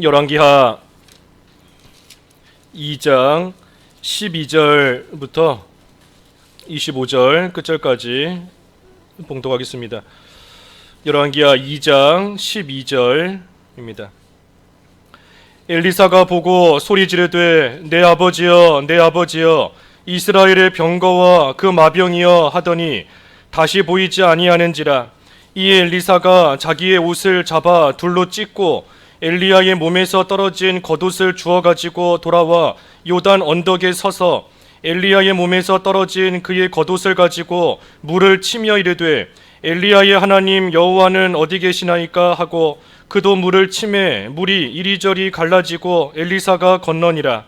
열왕기하 2장 12절부터 25절 끝절까지 봉독하겠습니다. 열왕기하 2장 12절입니다. 엘리사가 보고 소리 지르되 내 아버지여 내 아버지여 이스라엘의 병거와 그 마병이여 하더니 다시 보이지 아니하는지라. 이에 엘리사가 자기의 옷을 잡아 둘로 찢고 엘리야의 몸에서 떨어진 겉옷을 주워 가지고 돌아와 요단 언덕에 서서 엘리야의 몸에서 떨어진 그의 겉옷을 가지고 물을 치며 이르되 엘리야의 하나님 여호와는 어디 계시나이까 하고 그도 물을 치매 물이 이리저리 갈라지고 엘리사가 건너니라.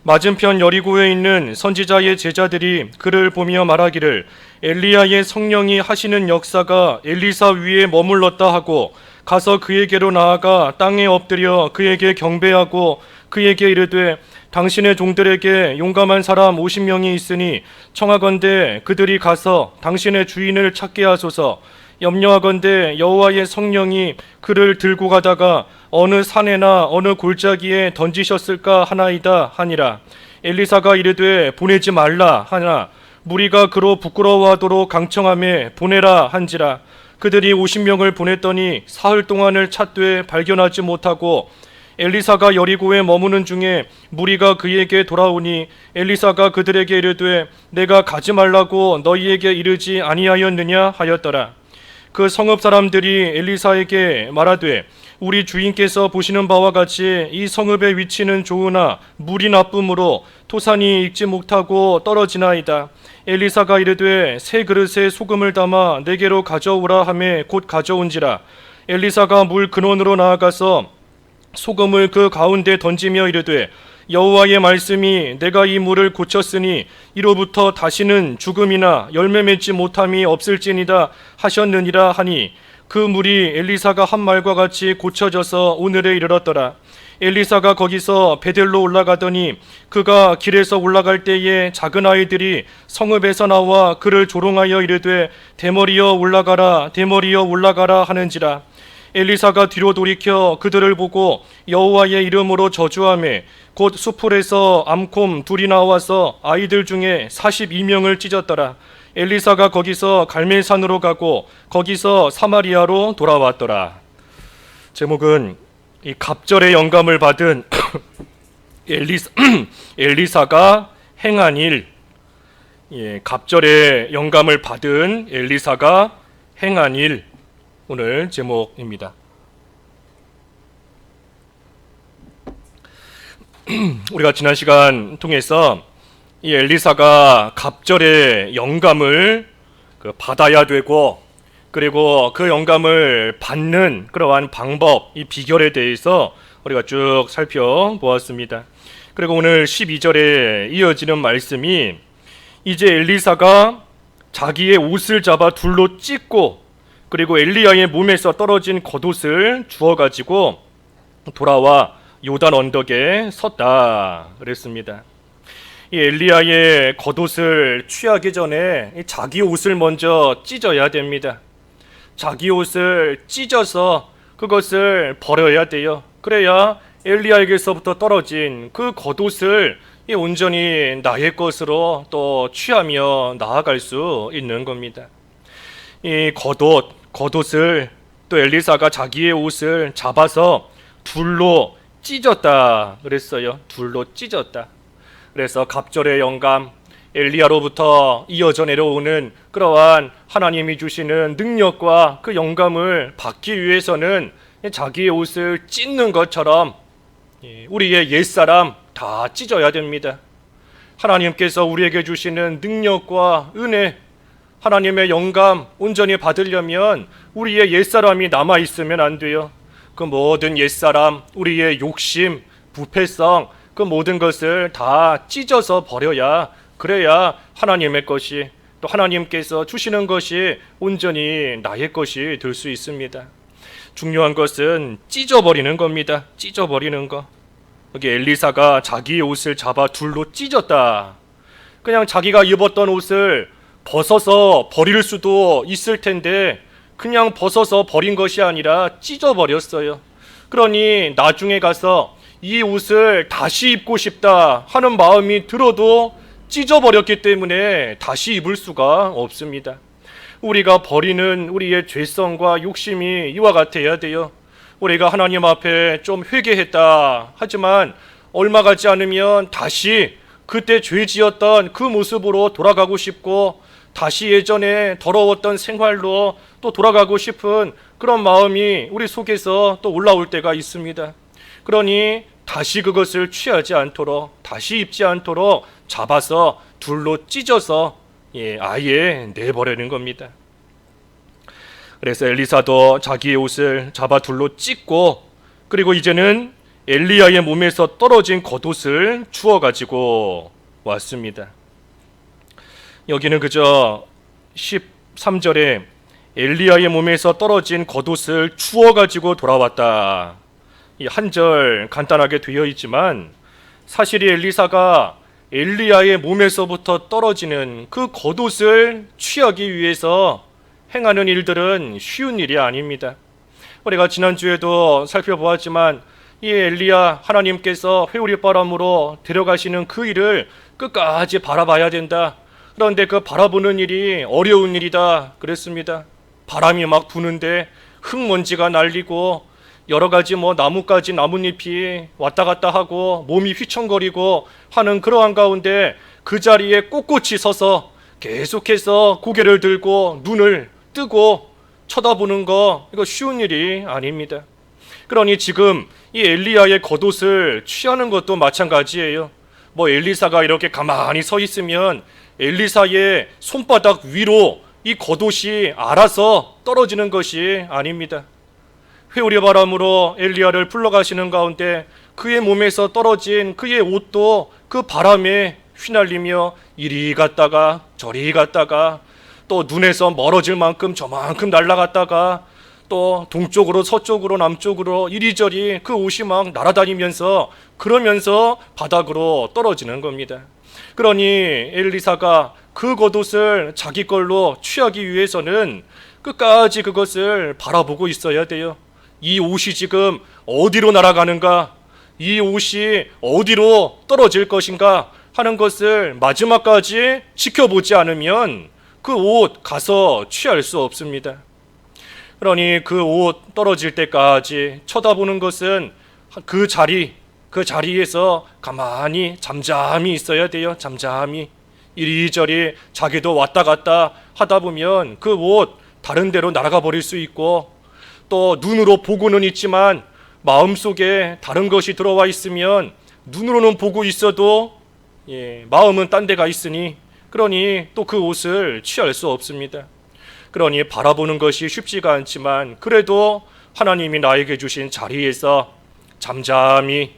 맞은편 여리고에 있는 선지자의 제자들이 그를 보며 말하기를 엘리야의 성령이 하시는 역사가 엘리사 위에 머물렀다 하고 가서 그에게로 나아가 땅에 엎드려 그에게 경배하고 그에게 이르되 당신의 종들에게 용감한 사람 50명이 있으니 청하건대 그들이 가서 당신의 주인을 찾게 하소서. 염려하건대 여호와의 성령이 그를 들고 가다가 어느 산에나 어느 골짜기에 던지셨을까 하나이다 하니라. 엘리사가 이르되 보내지 말라 하나 무리가 그로 부끄러워하도록 강청하며 보내라 한지라. 그들이 50명을 보냈더니 사흘 동안을 찾되 발견하지 못하고 엘리사가 여리고에 머무는 중에 무리가 그에게 돌아오니 엘리사가 그들에게 이르되 내가 가지 말라고 너희에게 이르지 아니하였느냐 하였더라. 그 성읍 사람들이 엘리사에게 말하되 우리 주인께서 보시는 바와 같이 이 성읍의 위치는 좋으나 물이 나쁨으로 토산이 익지 못하고 떨어지나이다. 엘리사가 이르되 새 그릇에 소금을 담아 내게로 가져오라 하매 곧 가져온지라. 엘리사가 물 근원으로 나아가서 소금을 그 가운데 던지며 이르되 여호와의 말씀이 내가 이 물을 고쳤으니 이로부터 다시는 죽음이나 열매 맺지 못함이 없을지니다 하셨느니라 하니 그 물이 엘리사가 한 말과 같이 고쳐져서 오늘에 이르렀더라. 엘리사가 거기서 베델로 올라가더니 그가 길에서 올라갈 때에 작은 아이들이 성읍에서 나와 그를 조롱하여 이르되 대머리여 올라가라 대머리여 올라가라 하는지라. 엘리사가 뒤로 돌이켜 그들을 보고 여호와의 이름으로 저주하며 곧 수풀에서 암콤 둘이 나와서 아이들 중에 42명을 찢었더라. 엘리사가 거기서 갈멜산으로 가고 거기서 사마리아로 돌아왔더라. 제목은 이 갑절의 영감을 받은 엘리사가 행한 일. 갑절의 영감을 받은 엘리사가 행한 일. 오늘 제목입니다. 우리가 지난 시간 통해서 이 엘리사가 갑절의 영감을 받아야 되고 그리고 그 영감을 받는 그러한 방법, 이 비결에 대해서 우리가 쭉 살펴보았습니다. 그리고 오늘 12절에 이어지는 말씀이 이제 엘리사가 자기의 옷을 잡아 둘로 찢고 그리고 엘리야의 몸에서 떨어진 겉옷을 주워가지고 돌아와 요단 언덕에 섰다 그랬습니다. 이 엘리야의 겉옷을 취하기 전에 자기 옷을 먼저 찢어야 됩니다. 자기 옷을 찢어서 그것을 버려야 돼요. 그래야 엘리야에게서부터 떨어진 그 겉옷을 온전히 나의 것으로 또 취하며 나아갈 수 있는 겁니다. 이 겉옷을 또 엘리사가 자기의 옷을 잡아서 둘로 찢었다 그랬어요. 둘로 찢었다. 그래서 갑절의 영감 엘리야로부터 이어져 내려오는 그러한 하나님이 주시는 능력과 그 영감을 받기 위해서는 자기의 옷을 찢는 것처럼 우리의 옛사람 다 찢어야 됩니다. 하나님께서 우리에게 주시는 능력과 은혜, 하나님의 영감 온전히 받으려면 우리의 옛사람이 남아있으면 안 돼요. 그 모든 옛사람, 우리의 욕심, 부패성, 그 모든 것을 다 찢어서 버려야, 그래야 하나님의 것이, 또 하나님께서 주시는 것이 온전히 나의 것이 될 수 있습니다. 중요한 것은 찢어버리는 겁니다. 찢어버리는 거. 여기 엘리사가 자기의 옷을 잡아 둘로 찢었다. 그냥 자기가 입었던 옷을 벗어서 버릴 수도 있을 텐데 그냥 벗어서 버린 것이 아니라 찢어버렸어요. 그러니 나중에 가서 이 옷을 다시 입고 싶다 하는 마음이 들어도 찢어버렸기 때문에 다시 입을 수가 없습니다. 우리가 버리는 우리의 죄성과 욕심이 이와 같아야 돼요. 우리가 하나님 앞에 좀 회개했다 하지만 얼마 가지 않으면 다시 그때 죄 지었던 그 모습으로 돌아가고 싶고 다시 예전에 더러웠던 생활로 또 돌아가고 싶은 그런 마음이 우리 속에서 또 올라올 때가 있습니다. 그러니 다시 그것을 취하지 않도록, 다시 입지 않도록 잡아서 둘로 찢어서 아예 내버리는 겁니다. 그래서 엘리사도 자기의 옷을 잡아 둘로 찢고, 그리고 이제는 엘리야의 몸에서 떨어진 겉옷을 주워 가지고 왔습니다. 여기는 그저 13절에 엘리야의 몸에서 떨어진 겉옷을 주워 가지고 돌아왔다, 이 한 절 간단하게 되어 있지만 사실 이 엘리사가 엘리야의 몸에서부터 떨어지는 그 겉옷을 취하기 위해서 행하는 일들은 쉬운 일이 아닙니다. 우리가 지난주에도 살펴보았지만 이 엘리야, 하나님께서 회오리바람으로 데려가시는 그 일을 끝까지 바라봐야 된다. 그런데 그 바라보는 일이 어려운 일이다 그랬습니다. 바람이 막 부는데 흙먼지가 날리고 여러 가지 나뭇가지, 나뭇잎이 왔다 갔다 하고 몸이 휘청거리고 하는 그러한 가운데 그 자리에 꼿꼿이 서서 계속해서 고개를 들고 눈을 뜨고 쳐다보는 거, 이거 쉬운 일이 아닙니다. 그러니 지금 이 엘리야의 겉옷을 취하는 것도 마찬가지예요. 엘리사가 이렇게 가만히 서 있으면 엘리사의 손바닥 위로 이 겉옷이 알아서 떨어지는 것이 아닙니다. 회오리 바람으로 엘리야를 불러가시는 가운데 그의 몸에서 떨어진 그의 옷도 그 바람에 휘날리며 이리 갔다가 저리 갔다가 또 눈에서 멀어질 만큼 저만큼 날아갔다가 또 동쪽으로 서쪽으로 남쪽으로 이리저리 그 옷이 막 날아다니면서 그러면서 바닥으로 떨어지는 겁니다. 그러니 엘리사가 그 겉옷을 자기 걸로 취하기 위해서는 끝까지 그것을 바라보고 있어야 돼요. 이 옷이 지금 어디로 날아가는가, 이 옷이 어디로 떨어질 것인가 하는 것을 마지막까지 지켜보지 않으면 그 옷 가서 취할 수 없습니다. 그러니 그 옷 떨어질 때까지 쳐다보는 것은 그 자리에서 가만히 잠잠히 있어야 돼요. 잠잠히 이리저리 자기도 왔다 갔다 하다 보면 그 옷 다른 데로 날아가 버릴 수 있고, 또 눈으로 보고는 있지만 마음속에 다른 것이 들어와 있으면 눈으로는 보고 있어도 마음은 딴 데가 있으니, 그러니 또 그 옷을 취할 수 없습니다. 그러니 바라보는 것이 쉽지가 않지만 그래도 하나님이 나에게 주신 자리에서 잠잠히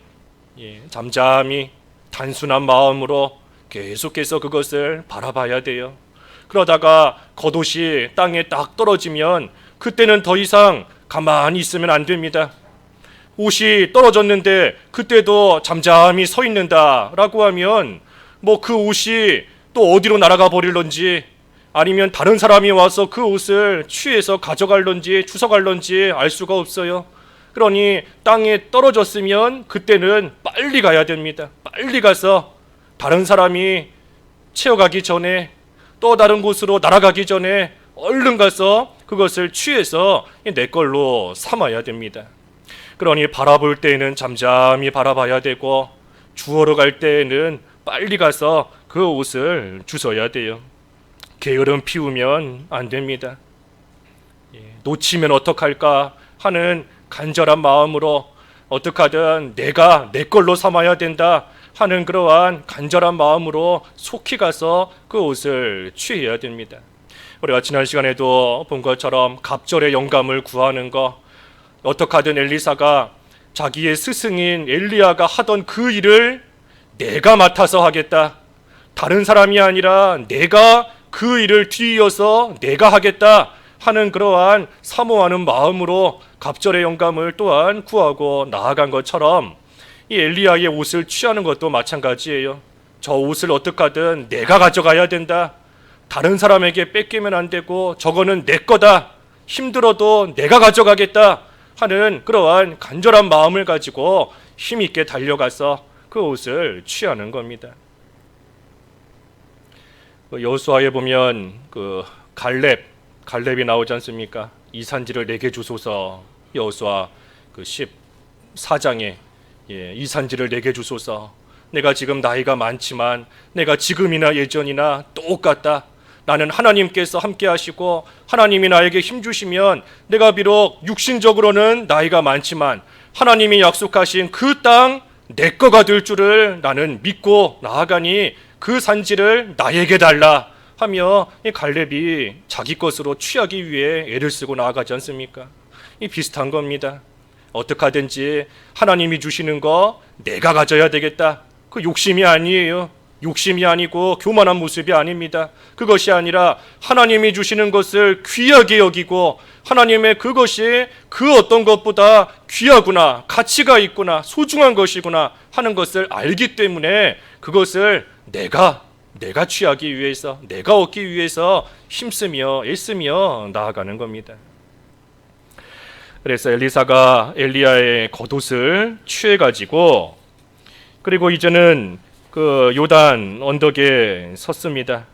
단순한 마음으로 계속해서 그것을 바라봐야 돼요. 그러다가 겉옷이 땅에 딱 떨어지면 그때는 더 이상 가만히 있으면 안 됩니다. 옷이 떨어졌는데 그때도 잠잠히 서 있는다라고 하면 그 옷이 또 어디로 날아가 버릴런지, 아니면 다른 사람이 와서 그 옷을 취해서 가져갈런지 주워갈런지 알 수가 없어요. 그러니 땅에 떨어졌으면 그때는 빨리 가야 됩니다. 빨리 가서 다른 사람이 채워가기 전에, 또 다른 곳으로 날아가기 전에 얼른 가서 그것을 취해서 내 걸로 삼아야 됩니다. 그러니 바라볼 때에는 잠잠히 바라봐야 되고, 주워러 갈 때에는 빨리 가서 그 옷을 주워야 돼요. 게으름 피우면 안 됩니다. 놓치면 어떡할까 하는 간절한 마음으로 어떡하든 내가 내 걸로 삼아야 된다 하는 그러한 간절한 마음으로 속히 가서 그 옷을 취해야 됩니다. 우리가 지난 시간에도 본 것처럼 갑절의 영감을 구하는 거, 어떡하든 엘리사가 자기의 스승인 엘리야가 하던 그 일을 내가 맡아서 하겠다, 다른 사람이 아니라 내가 그 일을 뒤이어서 내가 하겠다 하는 그러한 사모하는 마음으로 갑절의 영감을 또한 구하고 나아간 것처럼 이 엘리야의 옷을 취하는 것도 마찬가지예요. 저 옷을 어떡하든 내가 가져가야 된다, 다른 사람에게 뺏기면 안 되고 저거는 내 거다, 힘들어도 내가 가져가겠다 하는 그러한 간절한 마음을 가지고 힘있게 달려가서 그 옷을 취하는 겁니다. 여호수아에 보면 그 갈렙이 나오지 않습니까? 이 산지를 내게 주소서. 여호수아 그 14장에 이 산지를 내게 주소서. 내가 지금 나이가 많지만 내가 지금이나 예전이나 똑같다. 나는 하나님께서 함께 하시고 하나님이 나에게 힘 주시면 내가 비록 육신적으로는 나이가 많지만 하나님이 약속하신 그 땅 내 거가 될 줄을 나는 믿고 나아가니 그 산지를 나에게 달라 하며 이 갈렙이 자기 것으로 취하기 위해 애를 쓰고 나아가지 않습니까? 이 비슷한 겁니다. 어떻게 하든지 하나님이 주시는 거 내가 가져야 되겠다. 그 욕심이 아니에요. 욕심이 아니고 교만한 모습이 아닙니다. 그것이 아니라 하나님이 주시는 것을 귀하게 여기고 하나님의 그것이 그 어떤 것보다 귀하구나, 가치가 있구나, 소중한 것이구나 하는 것을 알기 때문에 그것을 내가 취하기 위해서, 내가 얻기 위해서 힘쓰며 애쓰며 나아가는 겁니다. 그래서 엘리사가 엘리야의 겉옷을 취해가지고 그리고 이제는 그 요단 언덕에 섰습니다.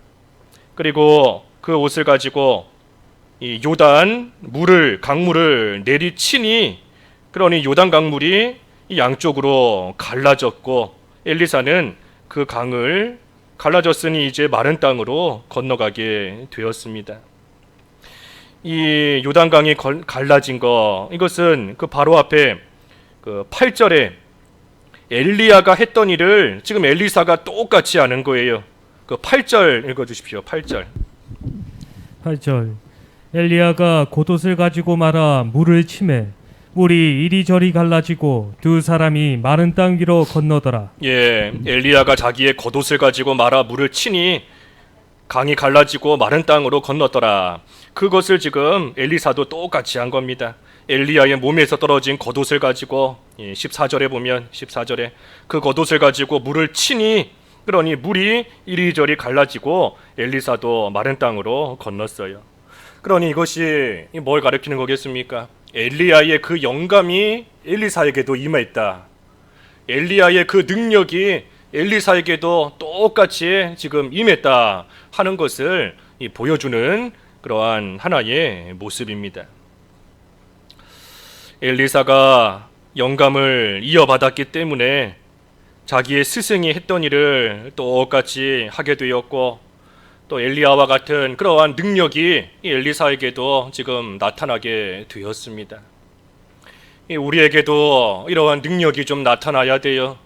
그리고 그 옷을 가지고 이 요단 강물을 내리치니 그러니 요단 강물이 이 양쪽으로 갈라졌고 엘리사는 그 강을 갈라졌으니 이제 마른 땅으로 건너가게 되었습니다. 이 요단강이 갈라진 거 이것은 그 바로 앞에 그 8절에 엘리야가 했던 일을 지금 엘리사가 똑같이 하는 거예요. 그 8절 읽어주십시오. 8절. 엘리야가 겉옷을 가지고 말아 물을 치매 물이 이리저리 갈라지고 두 사람이 마른 땅 위로 건너더라. 엘리야가 자기의 겉옷을 가지고 말아 물을 치니 강이 갈라지고 마른 땅으로 건너더라. 그것을 지금 엘리사도 똑같이 한 겁니다. 엘리야의 몸에서 떨어진 겉옷을 가지고 14절에 보면 14절에 그 겉옷을 가지고 물을 치니 그러니 물이 이리저리 갈라지고 엘리사도 마른 땅으로 건넜어요. 그러니 이것이 뭘 가리키는 거겠습니까? 엘리야의 그 영감이 엘리사에게도 임했다. 엘리야의 그 능력이 엘리사에게도 똑같이 지금 임했다 하는 것을 보여주는 그러한 하나의 모습입니다. 엘리사가 영감을 이어받았기 때문에 자기의 스승이 했던 일을 똑같이 하게 되었고 또 엘리야와 같은 그러한 능력이 엘리사에게도 지금 나타나게 되었습니다. 우리에게도 이러한 능력이 좀 나타나야 돼요.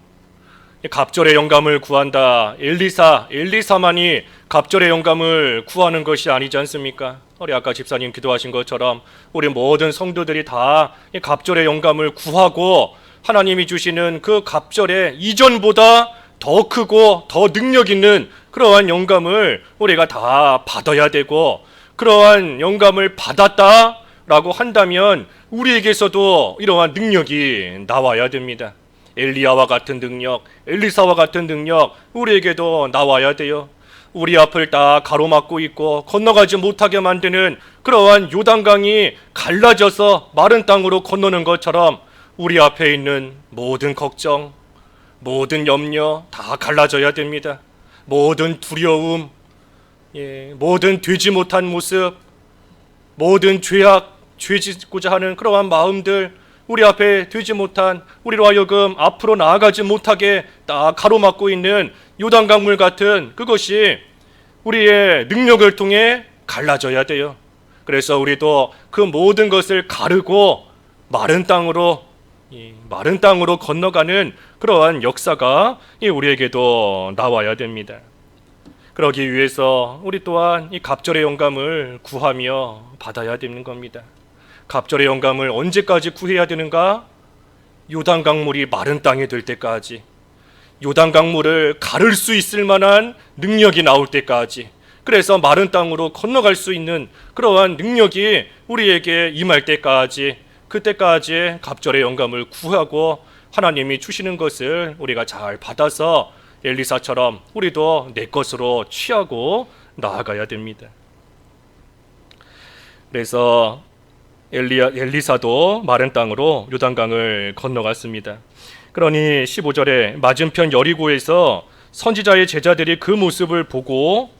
갑절의 영감을 구한다. 엘리사만이 갑절의 영감을 구하는 것이 아니지 않습니까? 우리 아까 집사님 기도하신 것처럼 우리 모든 성도들이 다 갑절의 영감을 구하고 하나님이 주시는 그 갑절의 이전보다 더 크고 더 능력 있는 그러한 영감을 우리가 다 받아야 되고 그러한 영감을 받았다라고 한다면 우리에게서도 이러한 능력이 나와야 됩니다. 엘리야와 같은 능력, 엘리사와 같은 능력 우리에게도 나와야 돼요. 우리 앞을 다 가로막고 있고 건너가지 못하게 만드는 그러한 요단강이 갈라져서 마른 땅으로 건너는 것처럼 우리 앞에 있는 모든 걱정, 모든 염려 다 갈라져야 됩니다. 모든 두려움, 모든 되지 못한 모습, 모든 죄 짓고자 하는 그러한 마음들 우리 앞에 되지 못한 우리로 하여금 앞으로 나아가지 못하게 딱 가로막고 있는 요단강물 같은 그것이 우리의 능력을 통해 갈라져야 돼요. 그래서 우리도 그 모든 것을 가르고 마른 땅으로 건너가는 그러한 역사가 우리에게도 나와야 됩니다. 그러기 위해서 우리 또한 이 갑절의 영감을 구하며 받아야 되는 겁니다. 갑절의 영감을 언제까지 구해야 되는가? 요단강물이 마른 땅이 될 때까지, 요단강물을 가를 수 있을 만한 능력이 나올 때까지, 그래서 마른 땅으로 건너갈 수 있는 그러한 능력이 우리에게 임할 때까지, 그때까지 갑절의 영감을 구하고 하나님이 주시는 것을 우리가 잘 받아서 엘리사처럼 우리도 내 것으로 취하고 나아가야 됩니다. 그래서 엘리사도 마른 땅으로 요단강을 건너갔습니다. 그러니 15절에 맞은편 여리고에서 선지자의 제자들이 그 모습을 보고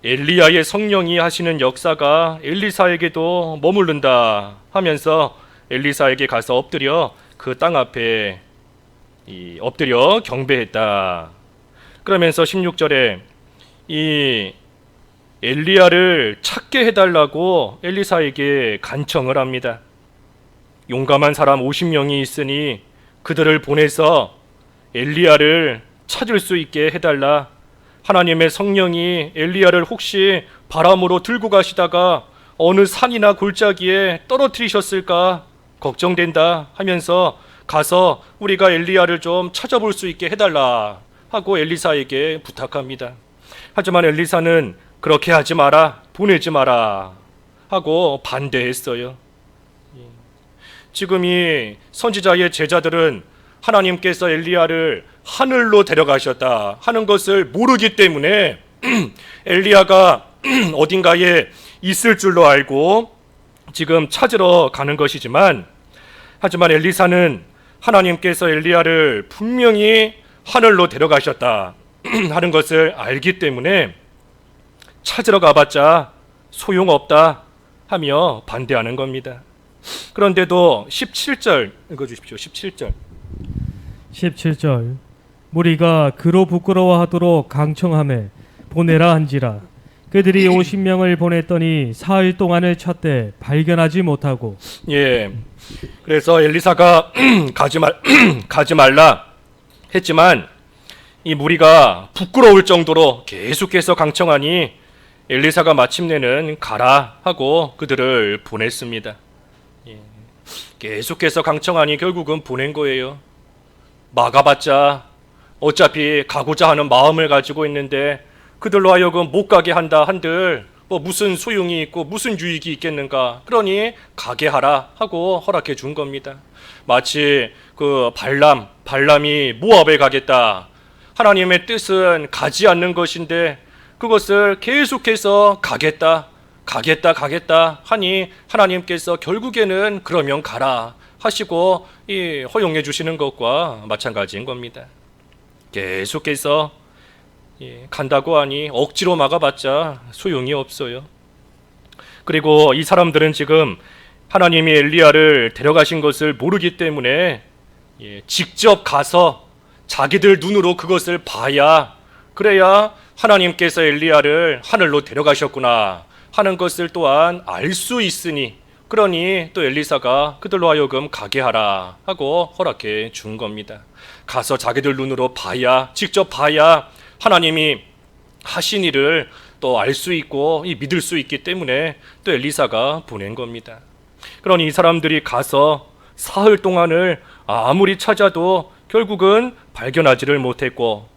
엘리야의 성령이 하시는 역사가 엘리사에게도 머무른다 하면서 엘리사에게 가서 엎드려 그 땅 앞에 엎드려 경배했다. 그러면서 16절에 이 엘리야를 찾게 해달라고 엘리사에게 간청을 합니다. 용감한 사람 50명이 있으니 그들을 보내서 엘리야를 찾을 수 있게 해달라. 하나님의 성령이 엘리야를 혹시 바람으로 들고 가시다가 어느 산이나 골짜기에 떨어뜨리셨을까 걱정된다 하면서 가서 우리가 엘리야를 좀 찾아볼 수 있게 해달라 하고 엘리사에게 부탁합니다. 하지만 엘리사는 그렇게 하지 마라, 보내지 마라 하고 반대했어요. 지금 이 선지자의 제자들은 하나님께서 엘리야를 하늘로 데려가셨다 하는 것을 모르기 때문에 엘리야가 어딘가에 있을 줄로 알고 지금 찾으러 가는 것이지만, 하지만 엘리사는 하나님께서 엘리야를 분명히 하늘로 데려가셨다 하는 것을 알기 때문에 찾으러 가봤자 소용없다 하며 반대하는 겁니다. 그런데도 17절 읽어주십시오. 17절 17절 무리가 그로 부끄러워하도록 강청하매 보내라 한지라. 그들이 50명을 보냈더니 사흘 동안을 찾되 발견하지 못하고. 그래서 엘리사가 가지 말라 했지만 이 무리가 부끄러울 정도로 계속해서 강청하니 엘리사가 마침내는 가라 하고 그들을 보냈습니다. 계속해서 강청하니 결국은 보낸 거예요. 막아봤자 어차피 가고자 하는 마음을 가지고 있는데 그들로 하여금 못 가게 한다 한들 뭐 무슨 소용이 있고 무슨 유익이 있겠는가. 그러니 가게 하라 하고 허락해 준 겁니다. 마치 그 발람이 모압에 가겠다. 하나님의 뜻은 가지 않는 것인데 그것을 계속해서 가겠다 하니 하나님께서 결국에는 그러면 가라 하시고 허용해 주시는 것과 마찬가지인 겁니다. 계속해서 간다고 하니 억지로 막아봤자 소용이 없어요. 그리고 이 사람들은 지금 하나님이 엘리야를 데려가신 것을 모르기 때문에 직접 가서 자기들 눈으로 그것을 봐야, 그래야 하나님께서 엘리야를 하늘로 데려가셨구나 하는 것을 또한 알 수 있으니, 그러니 또 엘리사가 그들로 하여금 가게 하라 하고 허락해 준 겁니다. 가서 자기들 눈으로 봐야, 직접 봐야 하나님이 하신 일을 또 알 수 있고 믿을 수 있기 때문에 또 엘리사가 보낸 겁니다. 그러니 이 사람들이 가서 사흘 동안을 아무리 찾아도 결국은 발견하지를 못했고,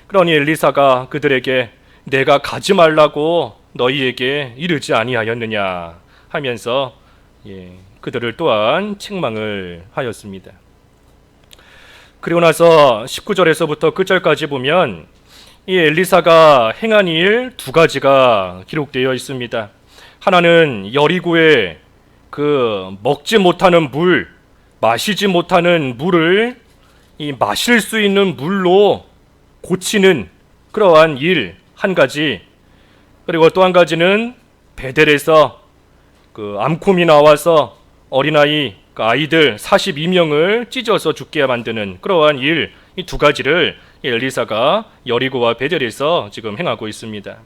그러니 엘리사가 그들에게 내가 가지 말라고 너희에게 이르지 아니하였느냐 하면서 그들을 또한 책망을 하였습니다. 그리고 나서 19절에서부터 끝절까지 보면 이 엘리사가 행한 일 두 가지가 기록되어 있습니다. 하나는 여리고의 그 먹지 못하는 물, 마시지 못하는 물을 이 마실 수 있는 물로 고치는 그러한 일 한 가지, 그리고 또 한 가지는 베델에서 그 암콤이 나와서 어린아이, 그 아이들 42명을 찢어서 죽게 만드는 그러한 일, 이 두 가지를 엘리사가 여리고와 베델에서 지금 행하고 있습니다.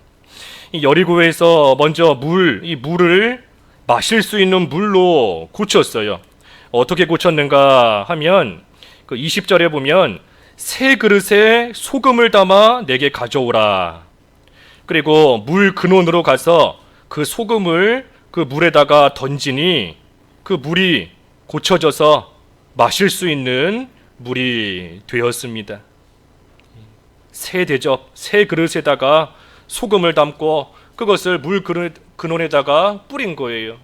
이 여리고에서 먼저 이 물을 마실 수 있는 물로 고쳤어요. 어떻게 고쳤는가 하면 그 20절에 보면 새 그릇에 소금을 담아 내게 가져오라. 그리고 물 근원으로 가서 그 소금을 그 물에다가 던지니 그 물이 고쳐져서 마실 수 있는 물이 되었습니다. 새 대접, 새 그릇에다가 소금을 담고 그것을 물 근원에다가 뿌린 거예요.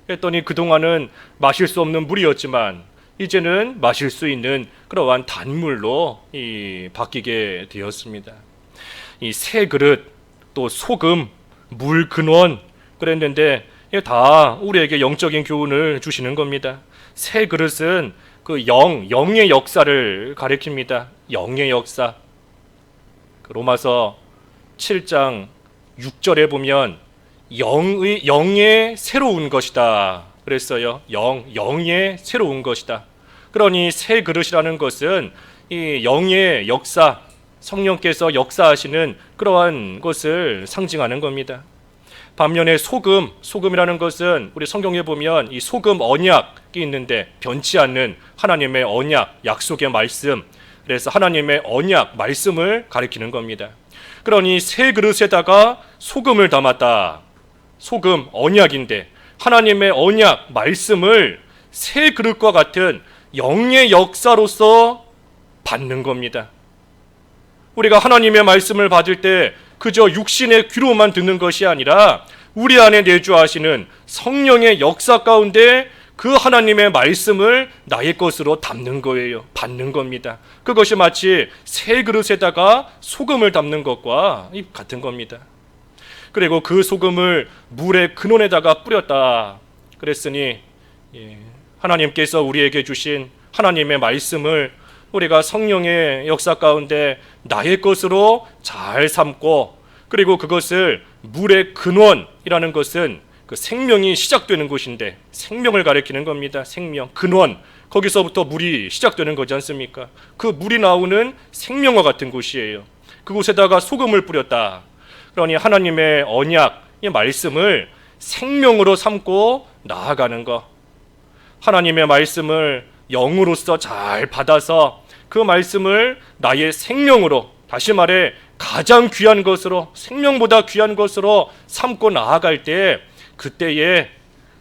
했더니 그동안은 마실 수 없는 물이었지만 이제는 마실 수 있는 그러한 단물로 바뀌게 되었습니다. 이 새 그릇, 또 소금, 물 근원 그랬는데 다 우리에게 영적인 교훈을 주시는 겁니다. 새 그릇은 그 영의 역사를 가리킵니다. 영의 역사. 로마서 7장 6절에 보면 영의 새로운 것이다 그랬어요. 영의 새로운 것이다. 그러니 새 그릇이라는 것은 이 영의 역사, 성령께서 역사하시는 그러한 것을 상징하는 겁니다. 반면에 소금이라는 것은 우리 성경에 보면 이 소금 언약이 있는데 변치 않는 하나님의 언약, 약속의 말씀, 그래서 하나님의 언약, 말씀을 가리키는 겁니다. 그러니 새 그릇에다가 소금을 담았다. 소금, 언약인데 하나님의 언약, 말씀을 새 그릇과 같은 영의 역사로서 받는 겁니다. 우리가 하나님의 말씀을 받을 때 그저 육신의 귀로만 듣는 것이 아니라 우리 안에 내주하시는 성령의 역사 가운데 그 하나님의 말씀을 나의 것으로 담는 거예요. 받는 겁니다. 그것이 마치 새 그릇에다가 소금을 담는 것과 같은 겁니다. 그리고 그 소금을 물의 근원에다가 뿌렸다 그랬으니 하나님께서 우리에게 주신 하나님의 말씀을 우리가 성령의 역사 가운데 나의 것으로 잘 삼고, 그리고 그것을 물의 근원이라는 것은 그 생명이 시작되는 곳인데 생명을 가리키는 겁니다. 생명, 근원, 거기서부터 물이 시작되는 거지 않습니까? 그 물이 나오는 생명과 같은 곳이에요. 그곳에다가 소금을 뿌렸다. 그러니 하나님의 언약의 말씀을 생명으로 삼고 나아가는 것, 하나님의 말씀을 영으로서 잘 받아서 그 말씀을 나의 생명으로, 다시 말해 가장 귀한 것으로, 생명보다 귀한 것으로 삼고 나아갈 때, 그때에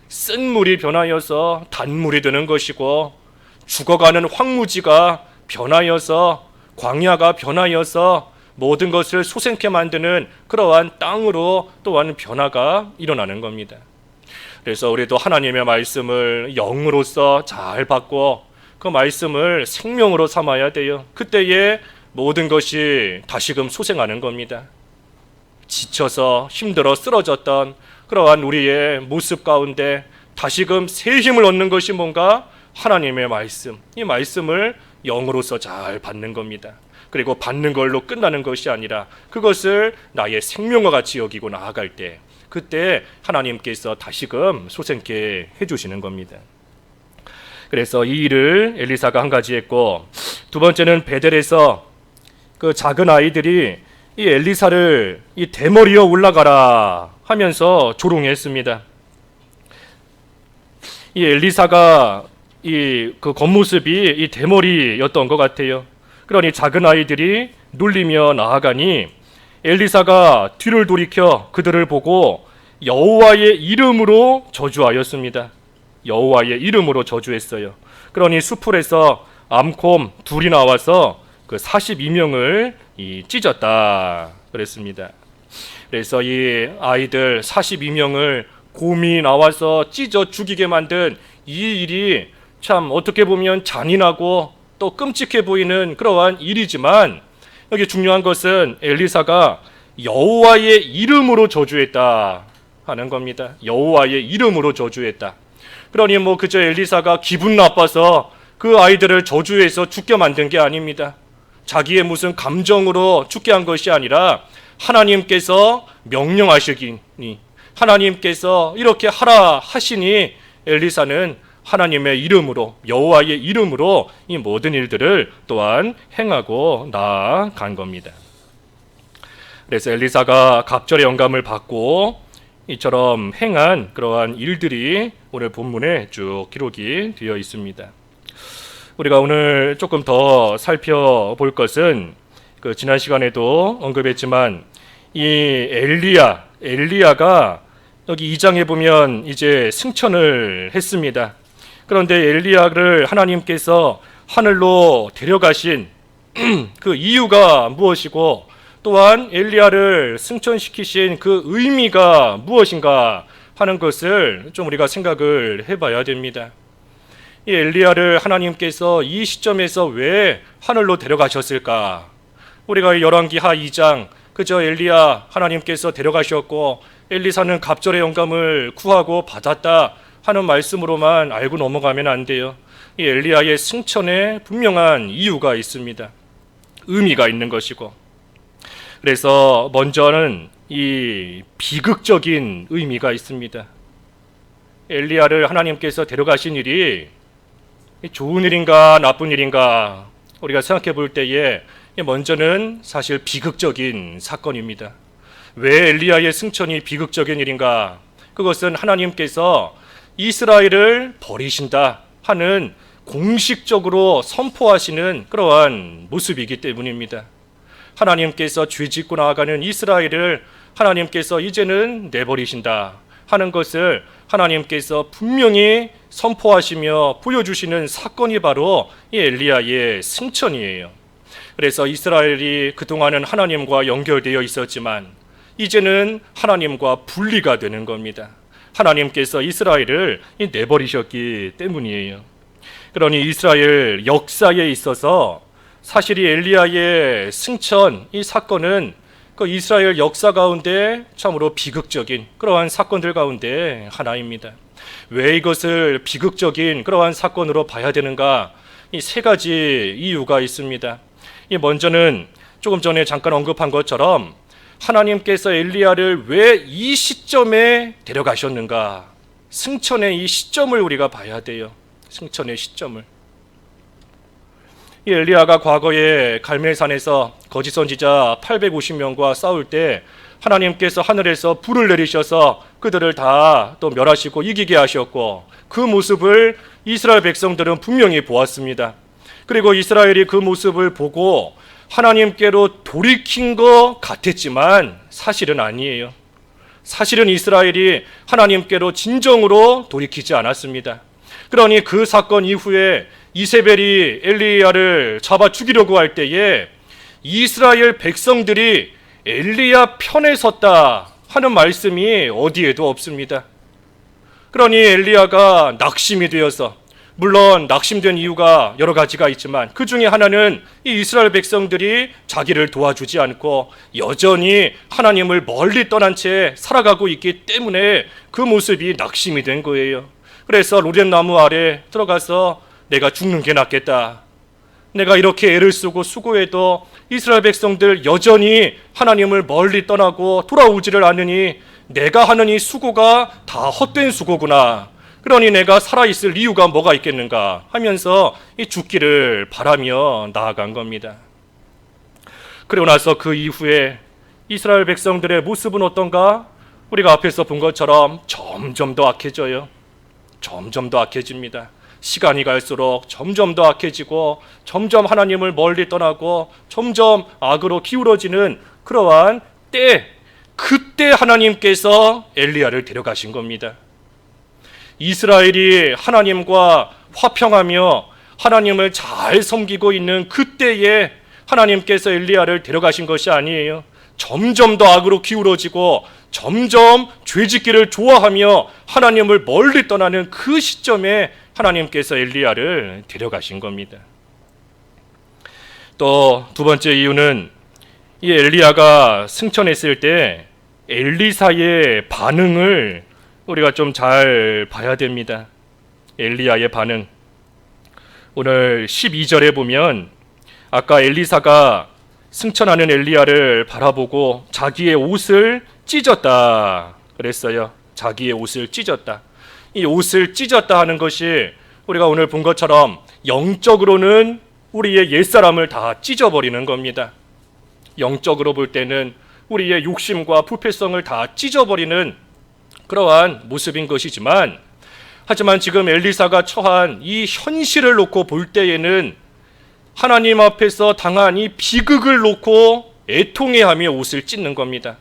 쓴 물이 변하여서 단물이 되는 것이고, 죽어가는 황무지가 변하여서, 광야가 변하여서 모든 것을 소생케 만드는 그러한 땅으로 또한 변화가 일어나는 겁니다. 그래서 우리도 하나님의 말씀을 영으로서 잘 받고 그 말씀을 생명으로 삼아야 돼요. 그때에 모든 것이 다시금 소생하는 겁니다. 지쳐서 힘들어 쓰러졌던 그러한 우리의 모습 가운데 다시금 새 힘을 얻는 것이 뭔가? 하나님의 말씀, 이 말씀을 영으로서 잘 받는 겁니다. 그리고 받는 걸로 끝나는 것이 아니라 그것을 나의 생명과 같이 여기고 나아갈 때, 그때 하나님께서 다시금 소생케 해주시는 겁니다. 그래서 이 일을 엘리사가 한 가지 했고, 두 번째는 베델에서 그 작은 아이들이 이 엘리사를 이 대머리여 올라가라 하면서 조롱했습니다. 이 엘리사가 그 겉모습이 이 대머리였던 것 같아요. 그러니 작은 아이들이 놀리며 나아가니 엘리사가 뒤를 돌이켜 그들을 보고 여호와의 이름으로 저주하였습니다. 여호와의 이름으로 저주했어요. 그러니 수풀에서 암곰 둘이 나와서 그 42명을 찢었다 그랬습니다. 그래서 이 아이들 42명을 곰이 나와서 찢어 죽이게 만든 이 일이 참 어떻게 보면 잔인하고 또 끔찍해 보이는 그러한 일이지만, 여기 중요한 것은 엘리사가 여호와의 이름으로 저주했다 하는 겁니다. 여호와의 이름으로 저주했다. 그러니 그저 엘리사가 기분 나빠서 그 아이들을 저주해서 죽게 만든 게 아닙니다. 자기의 무슨 감정으로 죽게 한 것이 아니라 하나님께서 명령하시기니, 하나님께서 이렇게 하라 하시니 엘리사는 하나님의 이름으로, 여호와의 이름으로 이 모든 일들을 또한 행하고 나아간 겁니다. 그래서 엘리사가 갑절의 영감을 받고 이처럼 행한 그러한 일들이 오늘 본문에 쭉 기록이 되어 있습니다. 우리가 오늘 조금 더 살펴볼 것은 그 지난 시간에도 언급했지만 이 엘리야가 여기 2장에 보면 이제 승천을 했습니다. 그런데 엘리야를 하나님께서 하늘로 데려가신 그 이유가 무엇이고, 또한 엘리야를 승천시키신 그 의미가 무엇인가 하는 것을 좀 우리가 생각을 해봐야 됩니다. 이 엘리야를 하나님께서 이 시점에서 왜 하늘로 데려가셨을까? 우리가 열왕기하 2장 그저 엘리야 하나님께서 데려가셨고 엘리사는 갑절의 영감을 구하고 받았다 하는 말씀으로만 알고 넘어가면 안 돼요. 이 엘리야의 승천에 분명한 이유가 있습니다. 의미가 있는 것이고. 그래서 먼저는 이 비극적인 의미가 있습니다. 엘리야를 하나님께서 데려가신 일이 좋은 일인가 나쁜 일인가 우리가 생각해 볼 때에 먼저는 사실 비극적인 사건입니다. 왜 엘리야의 승천이 비극적인 일인가? 그것은 하나님께서 이스라엘을 버리신다 하는 공식적으로 선포하시는 그러한 모습이기 때문입니다. 하나님께서 죄짓고 나아가는 이스라엘을 하나님께서 이제는 내버리신다 하는 것을 하나님께서 분명히 선포하시며 보여주시는 사건이 바로 이 엘리야의 승천이에요. 그래서 이스라엘이 그동안은 하나님과 연결되어 있었지만 이제는 하나님과 분리가 되는 겁니다. 하나님께서 이스라엘을 내버리셨기 때문이에요. 그러니 이스라엘 역사에 있어서 사실 이 엘리야의 승천, 이 사건은 그 이스라엘 역사 가운데 참으로 비극적인 그러한 사건들 가운데 하나입니다. 왜 이것을 비극적인 그러한 사건으로 봐야 되는가? 이 세 가지 이유가 있습니다. 이 먼저는 조금 전에 잠깐 언급한 것처럼 하나님께서 엘리야를 왜 이 시점에 데려가셨는가? 승천의 이 시점을 우리가 봐야 돼요. 승천의 시점을. 이 엘리야가 과거에 갈멜산에서 거짓 선지자 850명과 싸울 때 하나님께서 하늘에서 불을 내리셔서 그들을 다 또 멸하시고 이기게 하셨고 그 모습을 이스라엘 백성들은 분명히 보았습니다. 그리고 이스라엘이 그 모습을 보고 하나님께로 돌이킨 것 같았지만 사실은 아니에요. 사실은 이스라엘이 하나님께로 진정으로 돌이키지 않았습니다. 그러니 그 사건 이후에 이세벨이 엘리야를 잡아 죽이려고 할 때에 이스라엘 백성들이 엘리야 편에 섰다 하는 말씀이 어디에도 없습니다. 그러니 엘리야가 낙심이 되어서, 물론 낙심된 이유가 여러 가지가 있지만 그 중에 하나는 이 이스라엘 백성들이 자기를 도와주지 않고 여전히 하나님을 멀리 떠난 채 살아가고 있기 때문에 그 모습이 낙심이 된 거예요. 그래서 로뎀나무 아래 들어가서 내가 죽는 게 낫겠다. 내가 이렇게 애를 쓰고 수고해도 이스라엘 백성들 여전히 하나님을 멀리 떠나고 돌아오지를 않으니 내가 하는 이 수고가 다 헛된 수고구나. 그러니 내가 살아있을 이유가 뭐가 있겠는가 하면서 이 죽기를 바라며 나아간 겁니다. 그리고 나서 그 이후에 이스라엘 백성들의 모습은 어떤가? 우리가 앞에서 본 것처럼 점점 더 악해져요. 점점 더 악해집니다. 시간이 갈수록 점점 더 악해지고 점점 하나님을 멀리 떠나고 점점 악으로 기울어지는 그러한 때, 그때 하나님께서 엘리야를 데려가신 겁니다. 이스라엘이 하나님과 화평하며 하나님을 잘 섬기고 있는 그때에 하나님께서 엘리야를 데려가신 것이 아니에요. 점점 더 악으로 기울어지고 점점 죄짓기를 좋아하며 하나님을 멀리 떠나는 그 시점에 하나님께서 엘리야를 데려가신 겁니다. 또 두 번째 이유는 이 엘리야가 승천했을 때 엘리사의 반응을 우리가 좀 잘 봐야 됩니다. 엘리야의 반응. 오늘 12절에 보면 아까 엘리사가 승천하는 엘리야를 바라보고 자기의 옷을 찢었다 그랬어요. 자기의 옷을 찢었다. 이 옷을 찢었다 하는 것이 우리가 오늘 본 것처럼 영적으로는 우리의 옛사람을 다 찢어버리는 겁니다. 영적으로 볼 때는 우리의 욕심과 부패성을 다 찢어버리는 그러한 모습인 것이지만, 하지만 지금 엘리사가 처한 이 현실을 놓고 볼 때에는 하나님 앞에서 당한 이 비극을 놓고 애통해하며 옷을 찢는 겁니다.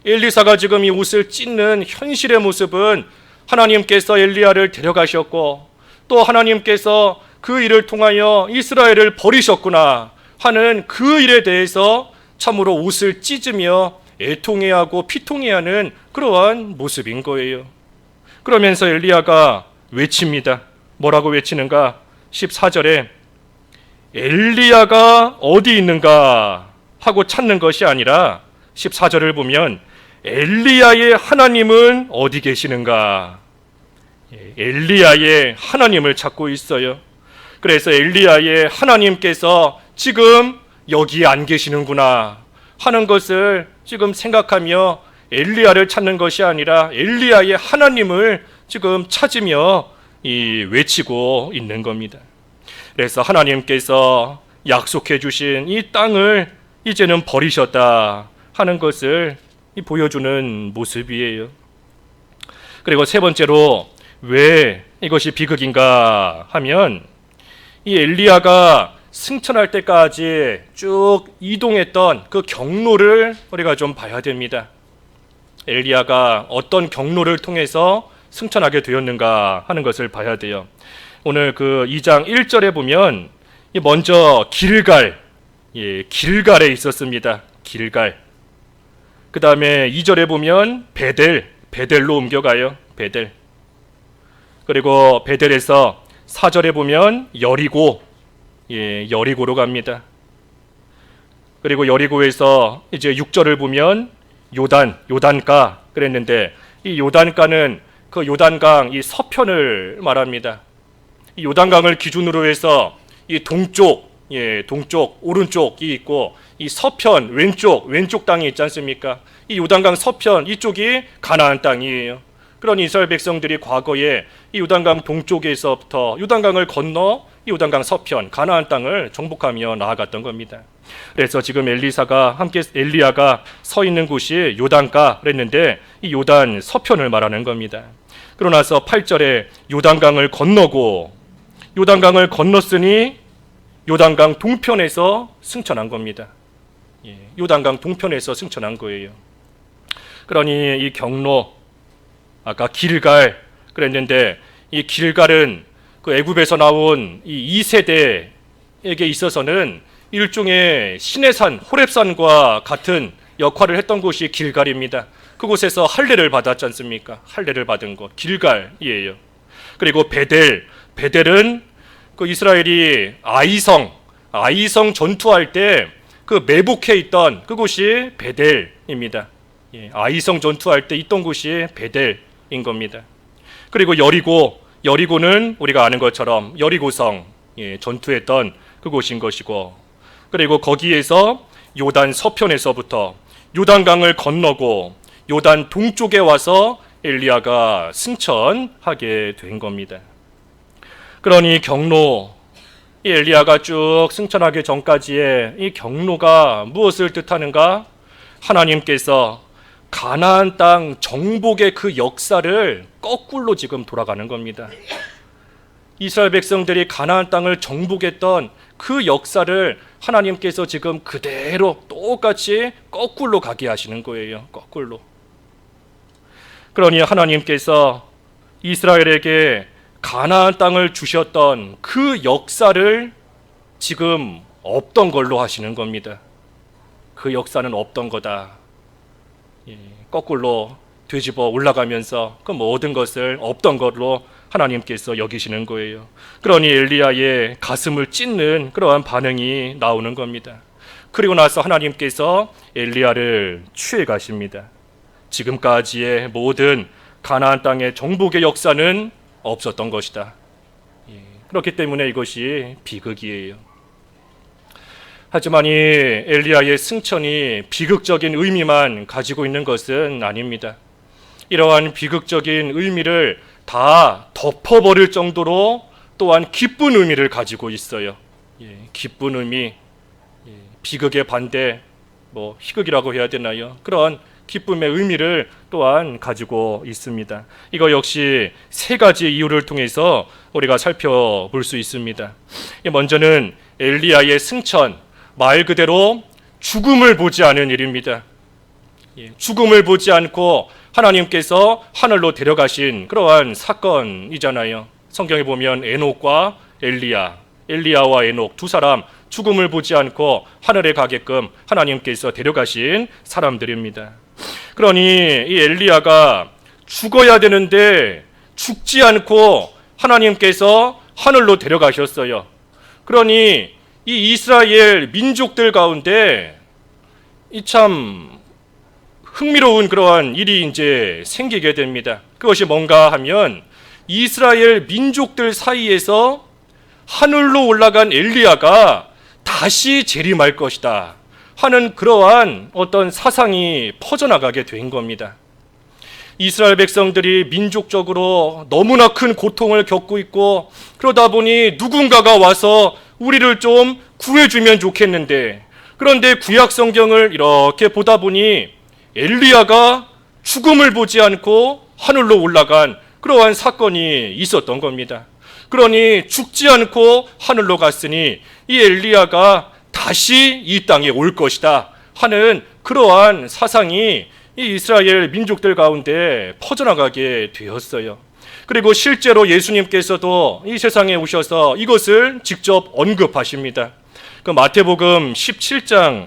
엘리사가 지금 이 옷을 찢는 현실의 모습은 하나님께서 엘리야를 데려가셨고 또 하나님께서 그 일을 통하여 이스라엘을 버리셨구나 하는 그 일에 대해서 참으로 옷을 찢으며 애통해하고 피통해하는 그러한 모습인 거예요. 그러면서 엘리야가 외칩니다. 뭐라고 외치는가? 14절에 엘리야가 어디 있는가 하고 찾는 것이 아니라 14절을 보면 엘리야의 하나님은 어디 계시는가? 엘리야의 하나님을 찾고 있어요. 그래서 엘리야의 하나님께서 지금 여기 안 계시는구나 하는 것을 지금 생각하며 엘리야를 찾는 것이 아니라 엘리야의 하나님을 지금 찾으며 외치고 있는 겁니다. 그래서 하나님께서 약속해 주신 이 땅을 이제는 버리셨다 하는 것을 보여주는 모습이에요. 그리고 세 번째로 왜 이것이 비극인가 하면 이 엘리야가 승천할 때까지 쭉 이동했던 그 경로를 우리가 좀 봐야 됩니다. 엘리야가 어떤 경로를 통해서 승천하게 되었는가 하는 것을 봐야 돼요. 오늘 그 2장 1절에 보면 먼저 길갈에 있었습니다. 길갈. 그 다음에 2절에 보면 베델로 옮겨가요. 베델. 그리고 베델에서 4절에 보면 여리고로 갑니다. 그리고 여리고에서 이제 6절을 보면 요단가 그랬는데 이 요단가는 그 요단강 이 서편을 말합니다. 이 요단강을 기준으로 해서 이 동쪽 오른쪽이 있고 이 서편 왼쪽 땅이 있지 않습니까? 이 요단강 서편 이쪽이 가나안 땅이에요. 그런 이스라엘 백성들이 과거에 이 요단강 동쪽에서부터 요단강을 건너 이 요단강 서편 가나안 땅을 정복하며 나아갔던 겁니다. 그래서 지금 엘리야가 서 있는 곳이 요단가 그랬는데 이 요단 서편을 말하는 겁니다. 그러고 나서 8절에 요단강을 건넜으니 요단강 동편에서 승천한 겁니다. 요단강 동편에서 승천한 거예요. 그러니 이 경로 아까 길갈 그랬는데 이 길갈은 그 애굽에서 나온 이 2세대에게 있어서는 일종의 신의 산 호렙산과 같은 역할을 했던 곳이 길갈입니다. 그곳에서 할례를 받았지 않습니까? 할례를 받은 곳 길갈이에요. 그리고 베델은 그 이스라엘이 아이성 전투할 때 그 매복해 있던 그곳이 베델입니다. 아이성 전투할 때 있던 곳이 베델인 겁니다. 그리고 여리고는 우리가 아는 것처럼 여리고성 전투했던 그곳인 것이고, 그리고 거기에서 요단 서편에서부터 요단강을 건너고 요단 동쪽에 와서 엘리야가 승천하게 된 겁니다. 그러니 이 엘리야가 쭉 승천하기 전까지의 이 경로가 무엇을 뜻하는가? 하나님께서 가나안 땅 정복의 그 역사를 거꾸로 지금 돌아가는 겁니다. 이스라엘 백성들이 가나안 땅을 정복했던 그 역사를 하나님께서 지금 그대로 똑같이 거꾸로 가게 하시는 거예요. 거꾸로. 그러니 하나님께서 이스라엘에게 가나안 땅을 주셨던 그 역사를 지금 없던 걸로 하시는 겁니다. 그 역사는 없던 거다. 거꾸로 뒤집어 올라가면서 그 모든 것을 없던 걸로 하나님께서 여기시는 거예요. 그러니 엘리야의 가슴을 찢는 그러한 반응이 나오는 겁니다. 그리고 나서 하나님께서 엘리야를 취해 가십니다. 지금까지의 모든 가나안 땅의 정복의 역사는 없었던 것이다. 그렇기 때문에 이것이 비극이에요. 하지만 이 엘리야의 승천이 비극적인 의미만 가지고 있는 것은 아닙니다. 이러한 비극적인 의미를 다 덮어버릴 정도로 또한 기쁜 의미를 가지고 있어요. 기쁜 의미, 비극의 반대, 희극이라고 해야 되나요? 그런 기쁨의 의미를 또한 가지고 있습니다. 이거 역시 세 가지 이유를 통해서 우리가 살펴볼 수 있습니다. 먼저는 엘리야의 승천, 말 그대로 죽음을 보지 않은 일입니다. 죽음을 보지 않고 하나님께서 하늘로 데려가신 그러한 사건이잖아요. 성경에 보면 에녹과 엘리야와 에녹 두 사람 죽음을 보지 않고 하늘에 가게끔 하나님께서 데려가신 사람들입니다. 그러니 이 엘리야가 죽어야 되는데 죽지 않고 하나님께서 하늘로 데려가셨어요. 그러니 이 이스라엘 민족들 가운데 이 참 흥미로운 그러한 일이 이제 생기게 됩니다. 그것이 뭔가 하면 이스라엘 민족들 사이에서 하늘로 올라간 엘리야가 다시 재림할 것이다 하는 그러한 어떤 사상이 퍼져나가게 된 겁니다. 이스라엘 백성들이 민족적으로 너무나 큰 고통을 겪고 있고, 그러다 보니 누군가가 와서 우리를 좀 구해주면 좋겠는데, 그런데 구약 성경을 이렇게 보다 보니 엘리야가 죽음을 보지 않고 하늘로 올라간 그러한 사건이 있었던 겁니다. 그러니 죽지 않고 하늘로 갔으니 이 엘리야가 다시 이 땅에 올 것이다 하는 그러한 사상이 이 이스라엘 민족들 가운데 퍼져나가게 되었어요. 그리고 실제로 예수님께서도 이 세상에 오셔서 이것을 직접 언급하십니다. 그 마태복음 17장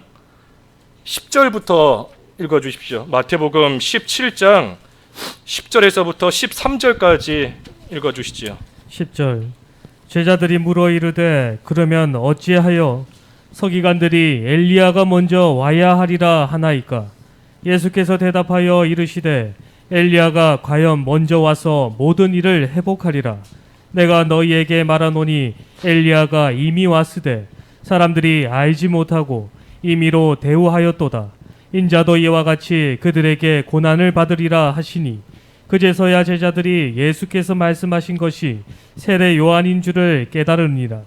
10절부터 읽어주십시오. 마태복음 17장 10절에서부터 13절까지 읽어주시지요. 10절. 제자들이 물어 이르되 그러면 어찌하여 서기관들이 엘리야가 먼저 와야 하리라 하나이까? 예수께서 대답하여 이르시되 엘리야가 과연 먼저 와서 모든 일을 회복하리라. 내가 너희에게 말하노니 엘리야가 이미 왔으되 사람들이 알지 못하고 임의로 대우하였도다. 인자도 이와 같이 그들에게 고난을 받으리라 하시니, 그제서야 제자들이 예수께서 말씀하신 것이 세례 요한인 줄을 깨달으니라.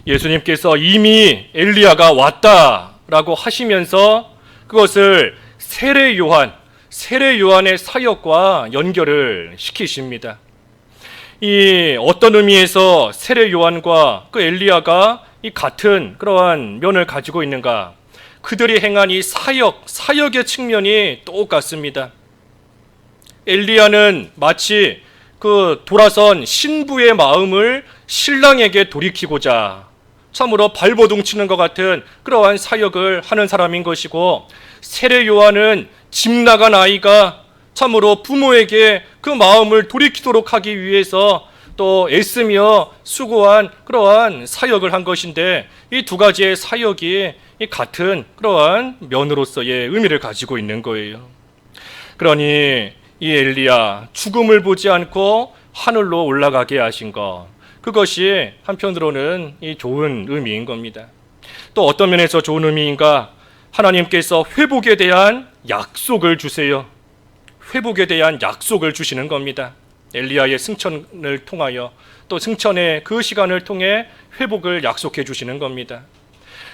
예수님께서 이미 엘리야가 왔다라고 하시면서 그것을 세례 요한의 사역과 연결을 시키십니다. 이 어떤 의미에서 세례 요한과 그 엘리야가 이 같은 그러한 면을 가지고 있는가? 그들이 행한 이 사역의 측면이 똑같습니다. 엘리야는 마치 그 돌아선 신부의 마음을 신랑에게 돌이키고자 참으로 발버둥 치는 것 같은 그러한 사역을 하는 사람인 것이고, 세례 요한은 집 나간 아이가 참으로 부모에게 그 마음을 돌이키도록 하기 위해서 또 애쓰며 수고한 그러한 사역을 한 것인데, 이 두 가지의 사역이 같은 그러한 면으로서의 의미를 가지고 있는 거예요. 그러니 이 엘리야 죽음을 보지 않고 하늘로 올라가게 하신 것, 그것이 한편으로는 이 좋은 의미인 겁니다. 또 어떤 면에서 좋은 의미인가? 하나님께서 회복에 대한 약속을 주세요. 회복에 대한 약속을 주시는 겁니다. 엘리야의 승천을 통하여, 또 승천의 그 시간을 통해 회복을 약속해 주시는 겁니다.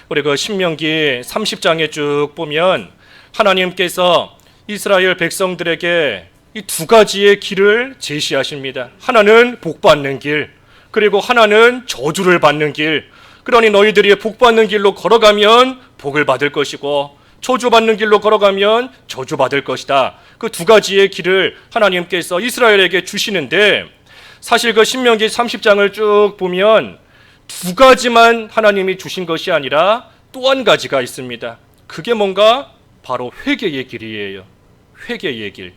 우리 그 신명기 30장에 쭉 보면 하나님께서 이스라엘 백성들에게 이 두 가지의 길을 제시하십니다. 하나는 복 받는 길, 그리고 하나는 저주를 받는 길. 그러니 너희들이 복 받는 길로 걸어가면 복을 받을 것이고, 저주 받는 길로 걸어가면 저주 받을 것이다. 그 두 가지의 길을 하나님께서 이스라엘에게 주시는데, 사실 그 신명기 30장을 쭉 보면 두 가지만 하나님이 주신 것이 아니라 또 한 가지가 있습니다. 그게 뭔가? 바로 회개의 길이에요. 회개의 길.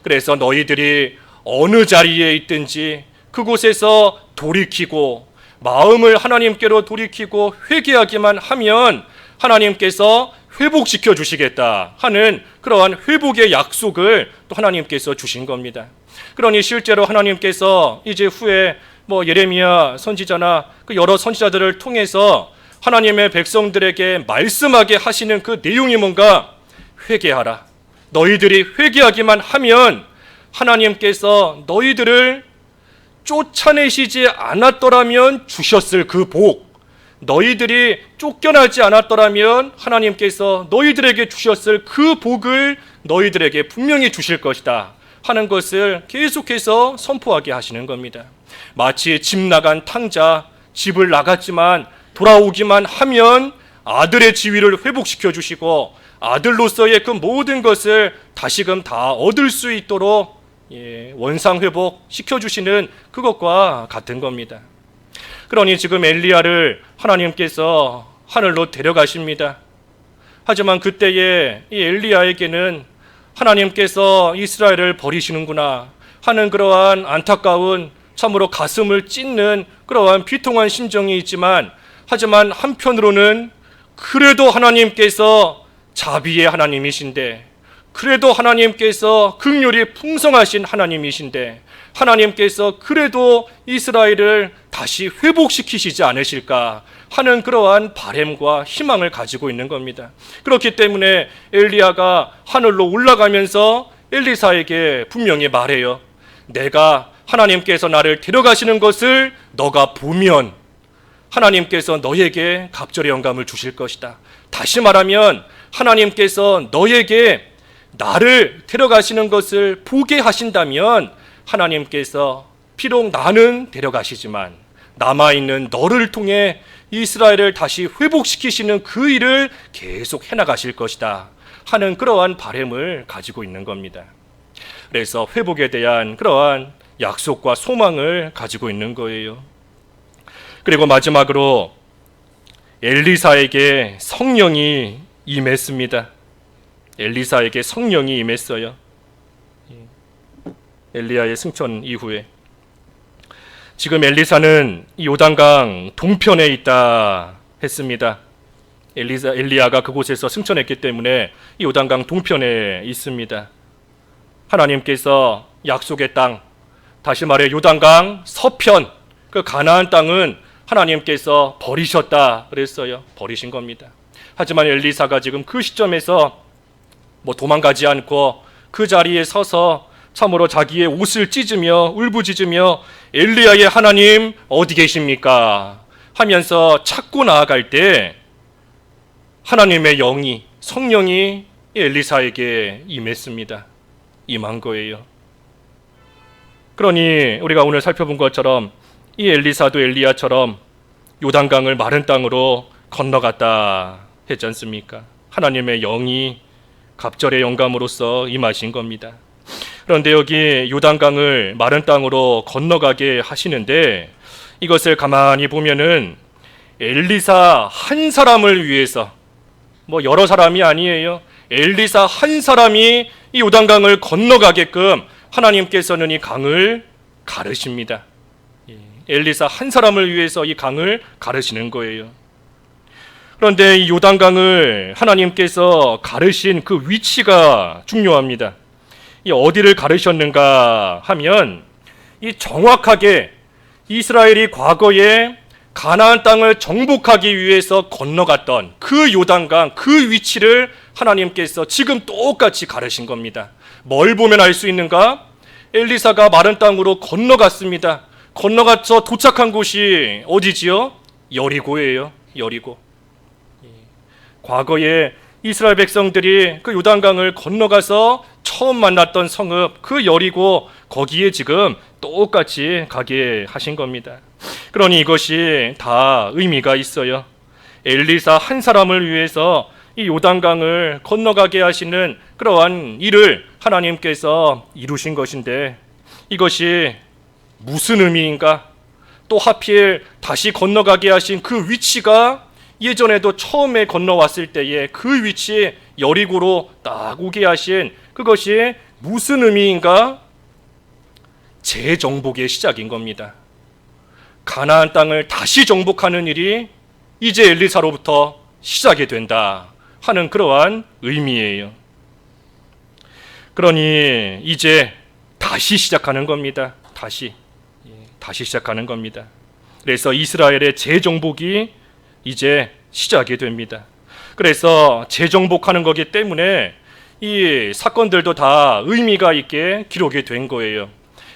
그래서 너희들이 어느 자리에 있든지 그곳에서 돌이키고 마음을 하나님께로 돌이키고 회개하기만 하면 하나님께서 회복시켜 주시겠다 하는 그러한 회복의 약속을 또 하나님께서 주신 겁니다. 그러니 실제로 하나님께서 이제 후에 예레미야 선지자나 그 여러 선지자들을 통해서 하나님의 백성들에게 말씀하게 하시는 그 내용이 뭔가? 회개하라. 너희들이 회개하기만 하면 하나님께서 너희들을 쫓아내시지 않았더라면 주셨을 그 복, 너희들이 쫓겨나지 않았더라면 하나님께서 너희들에게 주셨을 그 복을 너희들에게 분명히 주실 것이다 하는 것을 계속해서 선포하게 하시는 겁니다. 마치 집 나간 탕자, 집을 나갔지만 돌아오기만 하면 아들의 지위를 회복시켜 주시고 아들로서의 그 모든 것을 다시금 다 얻을 수 있도록 원상회복 시켜주시는 그것과 같은 겁니다. 그러니 지금 엘리야를 하나님께서 하늘로 데려가십니다. 하지만 그때에 이 엘리야에게는 하나님께서 이스라엘을 버리시는구나 하는 그러한 안타까운, 참으로 가슴을 찢는 그러한 비통한 심정이 있지만, 하지만 한편으로는 그래도 하나님께서 자비의 하나님이신데, 그래도 하나님께서 긍휼이 풍성하신 하나님이신데 하나님께서 그래도 이스라엘을 다시 회복시키시지 않으실까 하는 그러한 바람과 희망을 가지고 있는 겁니다. 그렇기 때문에 엘리야가 하늘로 올라가면서 엘리사에게 분명히 말해요. 내가 하나님께서 나를 데려가시는 것을 너가 보면 하나님께서 너에게 갑절의 영감을 주실 것이다. 다시 말하면 하나님께서 너에게 나를 데려가시는 것을 보게 하신다면 하나님께서 비록 나는 데려가시지만 남아있는 너를 통해 이스라엘을 다시 회복시키시는 그 일을 계속 해나가실 것이다 하는 그러한 바람을 가지고 있는 겁니다. 그래서 회복에 대한 그러한 약속과 소망을 가지고 있는 거예요. 그리고 마지막으로 엘리사에게 성령이 임했습니다. 엘리사에게 성령이 임했어요. 엘리야의 승천 이후에 지금 엘리사는 요단강 동편에 있다 했습니다. 엘리야가 그곳에서 승천했기 때문에 이 요단강 동편에 있습니다. 하나님께서 약속의 땅, 다시 말해 요단강 서편, 그 가나안 땅은 하나님께서 버리셨다 그랬어요. 버리신 겁니다. 하지만 엘리사가 지금 그 시점에서 도망가지 않고 그 자리에 서서 참으로 자기의 옷을 찢으며 울부짖으며 엘리야의 하나님 어디 계십니까? 하면서 찾고 나아갈 때 하나님의 영이, 성령이 엘리사에게 임했습니다. 임한 거예요. 그러니 우리가 오늘 살펴본 것처럼 이 엘리사도 엘리야처럼 요단강을 마른 땅으로 건너갔다 했지 않습니까? 하나님의 영이 갑절의 영감으로써 임하신 겁니다. 그런데 여기 요단강을 마른 땅으로 건너가게 하시는데 이것을 가만히 보면은 엘리사 한 사람을 위해서, 여러 사람이 아니에요. 엘리사 한 사람이 이 요단강을 건너가게끔 하나님께서는 이 강을 가르십니다. 엘리사 한 사람을 위해서 이 강을 가르시는 거예요. 그런데 이 요단강을 하나님께서 가르신 그 위치가 중요합니다. 이 어디를 가르셨는가 하면 이 정확하게 이스라엘이 과거에 가나안 땅을 정복하기 위해서 건너갔던 그 요단강 그 위치를 하나님께서 지금 똑같이 가르신 겁니다. 뭘 보면 알 수 있는가? 엘리사가 마른 땅으로 건너갔습니다. 건너가서 도착한 곳이 어디지요? 여리고예요. 여리고. 과거에 이스라엘 백성들이 그 요단강을 건너가서 처음 만났던 성읍 그 여리고, 거기에 지금 똑같이 가게 하신 겁니다. 그러니 이것이 다 의미가 있어요. 엘리사 한 사람을 위해서 이 요단강을 건너가게 하시는 그러한 일을 하나님께서 이루신 것인데 이것이 무슨 의미인가? 또 하필 다시 건너가게 하신 그 위치가 예전에도 처음에 건너왔을 때에 그 위치에 여리고로 딱 오게 하신 그것이 무슨 의미인가? 재정복의 시작인 겁니다. 가나안 땅을 다시 정복하는 일이 이제 엘리사로부터 시작이 된다 하는 그러한 의미예요. 그러니 이제 다시 시작하는 겁니다. 다시 시작하는 겁니다. 그래서 이스라엘의 재정복이 이제 시작이 됩니다. 그래서 재정복하는 거기 때문에 이 사건들도 다 의미가 있게 기록이 된 거예요.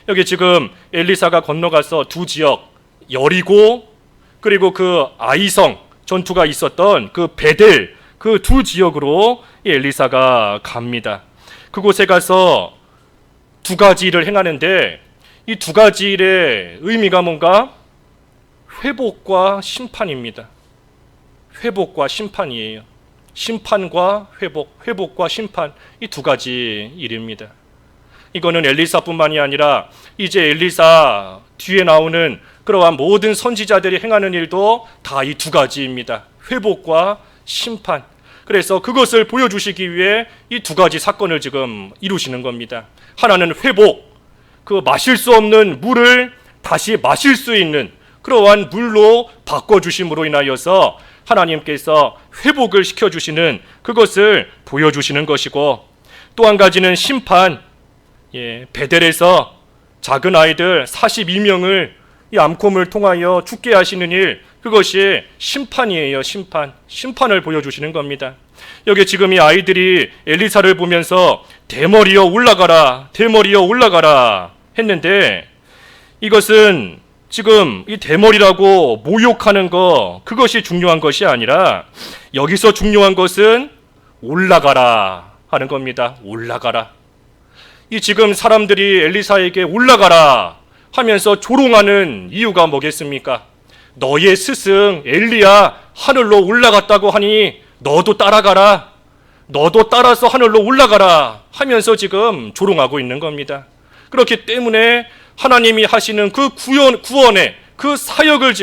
여기 지금 엘리사가 건너가서 두 지역, 여리고 그리고 그 아이성 전투가 있었던 그 베델, 그 두 지역으로 이 엘리사가 갑니다. 그곳에 가서 두 가지 일을 행하는데 이 두 가지 일의 의미가 뭔가? 회복과 심판입니다. 회복과 심판이에요. 심판과 회복, 회복과 심판, 이 두 가지 일입니다. 이거는 엘리사뿐만이 아니라 이제 엘리사 뒤에 나오는 그러한 모든 선지자들이 행하는 일도 다 이 두 가지입니다. 회복과 심판. 그래서 그것을 보여주시기 위해 이 두 가지 사건을 지금 이루시는 겁니다. 하나는 회복, 그 마실 수 없는 물을 다시 마실 수 있는 그러한 물로 바꿔주심으로 인하여서 하나님께서 회복을 시켜주시는 그것을 보여주시는 것이고, 또 한 가지는 심판. 베델에서 작은 아이들 42명을 이 암콤을 통하여 죽게 하시는 일, 그것이 심판이에요. 심판을 보여주시는 겁니다. 여기 지금 이 아이들이 엘리사를 보면서 대머리여 올라가라, 대머리여 올라가라 했는데, 이것은 지금 이 대머리라고 모욕하는 거, 그것이 중요한 것이 아니라 여기서 중요한 것은 올라가라 하는 겁니다. 올라가라. 이 지금 사람들이 엘리사에게 올라가라 하면서 조롱하는 이유가 뭐겠습니까? 너의 스승 엘리야 하늘로 올라갔다고 하니 너도 따라가라, 너도 따라서 하늘로 올라가라 하면서 지금 조롱하고 있는 겁니다. 그렇기 때문에 하나님이 하시는 그 구원의 그 사역을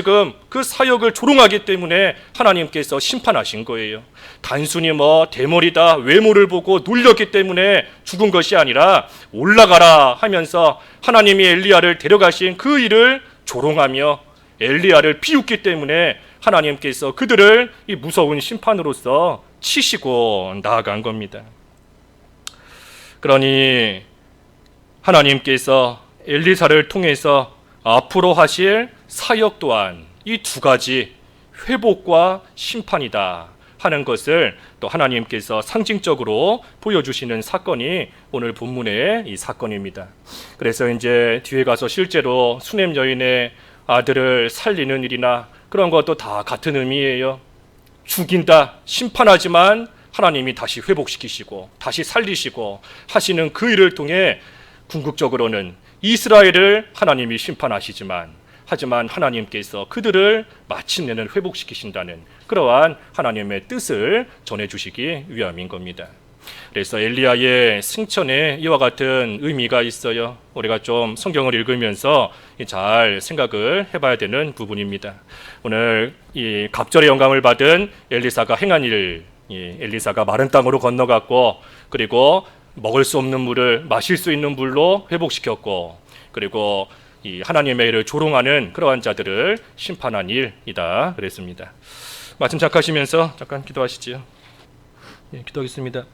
조롱하기 때문에 하나님께서 심판하신 거예요. 단순히 대머리다, 외모를 보고 놀렸기 때문에 죽은 것이 아니라 올라가라 하면서 하나님이 엘리야를 데려가신 그 일을 조롱하며 엘리야를 비웃기 때문에 하나님께서 그들을 이 무서운 심판으로서 치시고 나아간 겁니다. 그러니 하나님께서 엘리사를 통해서 앞으로 하실 사역 또한 이 두 가지, 회복과 심판이다 하는 것을 또 하나님께서 상징적으로 보여주시는 사건이 오늘 본문의 이 사건입니다. 그래서 이제 뒤에 가서 실제로 수넴 여인의 아들을 살리는 일이나 그런 것도 다 같은 의미예요. 죽인다, 심판하지만 하나님이 다시 회복시키시고 다시 살리시고 하시는 그 일을 통해 궁극적으로는 이스라엘을 하나님이 심판하시지만 하지만 하나님께서 그들을 마침내는 회복시키신다는 그러한 하나님의 뜻을 전해주시기 위함인 겁니다. 그래서 엘리야의 승천에 이와 같은 의미가 있어요. 우리가 좀 성경을 읽으면서 잘 생각을 해봐야 되는 부분입니다. 오늘 이 갑절의 영감을 받은 엘리사가 행한 일, 엘리사가 마른 땅으로 건너갔고, 그리고 먹을 수 없는 물을 마실 수 있는 물로 회복시켰고, 그리고 이 하나님의 일을 조롱하는 그러한 자들을 심판한 일이다 그랬습니다. 말씀 작하시면서 잠깐 기도하시지요. 기도하겠습니다.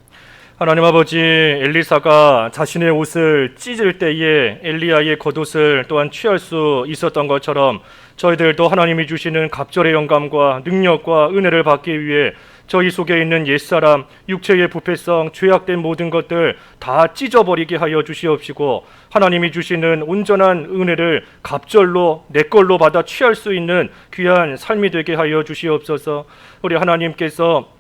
하나님 아버지, 엘리사가 자신의 옷을 찢을 때에 엘리야의 겉옷을 또한 취할 수 있었던 것처럼 저희들도 하나님이 주시는 갑절의 영감과 능력과 은혜를 받기 위해 저희 속에 있는 옛사람, 육체의 부패성, 죄악된 모든 것들 다 찢어버리게 하여 주시옵시고, 하나님이 주시는 온전한 은혜를 갑절로 내 걸로 받아 취할 수 있는 귀한 삶이 되게 하여 주시옵소서. 우리 하나님께서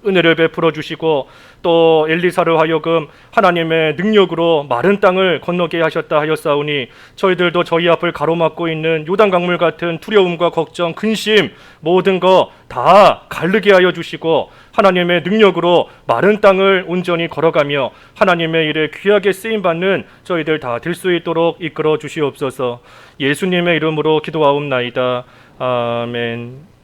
은혜를 베풀어 주시고 또 엘리사로 하여금 하나님의 능력으로 마른 땅을 건너게 하셨다 하였사오니, 저희들도 저희 앞을 가로막고 있는 요단강물 같은 두려움과 걱정, 근심 모든 거 다 가르게 하여 주시고 하나님의 능력으로 마른 땅을 온전히 걸어가며 하나님의 일에 귀하게 쓰임받는 저희들 다 될 수 있도록 이끌어 주시옵소서. 예수님의 이름으로 기도하옵나이다. 아멘.